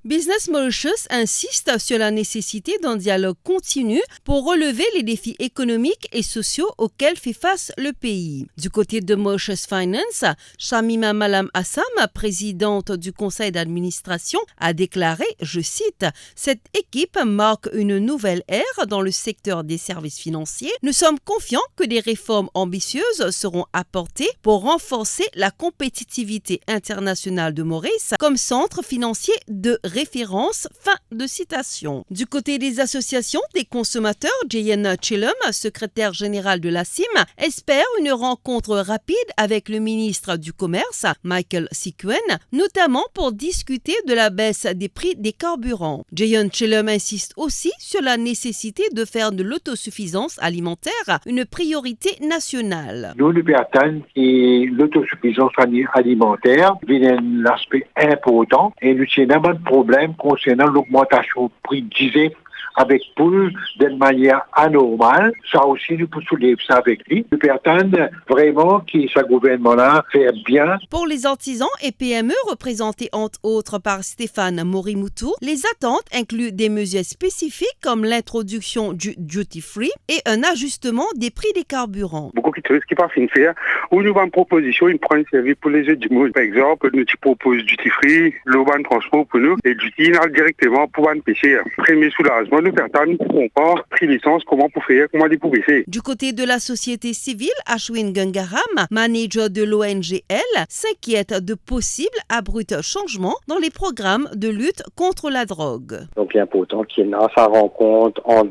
Business Mauritius insiste sur la nécessité d'un dialogue continu pour relever les défis économiques et sociaux auxquels fait face le pays. Du côté de Mauritius Finance, Shamima Malam Assam, présidente du conseil d'administration, a déclaré, je cite, « Cette équipe marque une nouvelle ère dans le secteur des services financiers. Nous sommes confiants que des réformes ambitieuses seront apportées pour renforcer la compétitivité internationale de Maurice comme centre financier de référence. » Fin de citation. Du côté des associations des consommateurs, Jayan Chillum, secrétaire général de l'ASIM, espère une rencontre rapide avec le ministre du Commerce, Michael Sikuen, notamment pour discuter de la baisse des prix des carburants. Jayan Chillum insiste aussi sur la nécessité de faire de l'autosuffisance alimentaire une priorité nationale. Nous, nous attendons que l'autosuffisance alimentaire est un aspect important et nous avons un problème concernant l'augmentation du prix diesel avec plus d'une manière anormale. Ça aussi, nous pouvons soulever ça avec lui. Nous attendons vraiment que ce gouvernement-là fait bien. Pour les artisans et PME représentés entre autres par Stéphane Morimoutou, les attentes incluent des mesures spécifiques comme l'introduction du duty free et un ajustement des prix des carburants. Beaucoup de choses qui peuvent faire, où nous avons une proposition, une prend service pour les autres du monde. Par exemple, nous proposons duty free, l'urban transport pour nous, et duty directement pour un pêcher. Premier soulagement, nous ne pas pris licence, comment pour faire, comment les pour baisser. Du côté de la société civile, Ashwin Gangaram, manager de l'ONGL, s'inquiète de possibles abrupts changements dans les programmes de lutte contre la drogue. Donc il est important qu'il y ait sa rencontre entre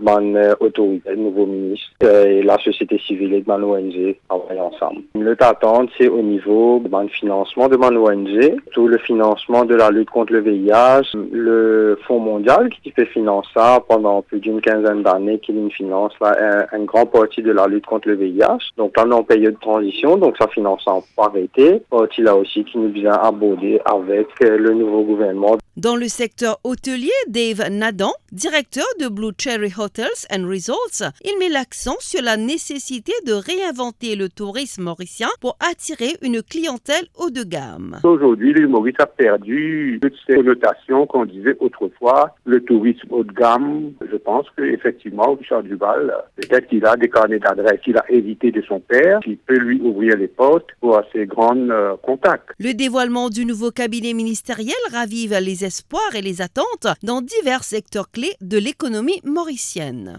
l'autorité, le nouveau ministre et la société civile et de l'ONG travailler ensemble. Notre attente, c'est au niveau du financement de l'ONG, tout le financement de la lutte contre le VIH, le Fonds mondial qui fait financer ça pendant plus d'une quinzaine d'années qu'il finance une grande partie de la lutte contre le VIH. Donc là, on est en période de transition, donc ça finance en parité. Partie là aussi qui nous vient aborder avec le nouveau gouvernement. Dans le secteur hôtelier, Dave Nadan, directeur de Blue Cherry Hotels and Resorts, il met l'accent sur la nécessité de réinventer le tourisme mauricien pour attirer une clientèle haut de gamme. Aujourd'hui, l'île Maurice a perdu toutes ces connotations qu'on disait autrefois, le tourisme haut de gamme. Je pense qu'effectivement, Richard Duval, peut-être qu'il a des carnets d'adresses qu'il a hérité de son père, qui peut lui ouvrir les portes pour ses grands contacts. Le dévoilement du nouveau cabinet ministériel ravive les espoirs et les attentes dans divers secteurs clés de l'économie mauricienne.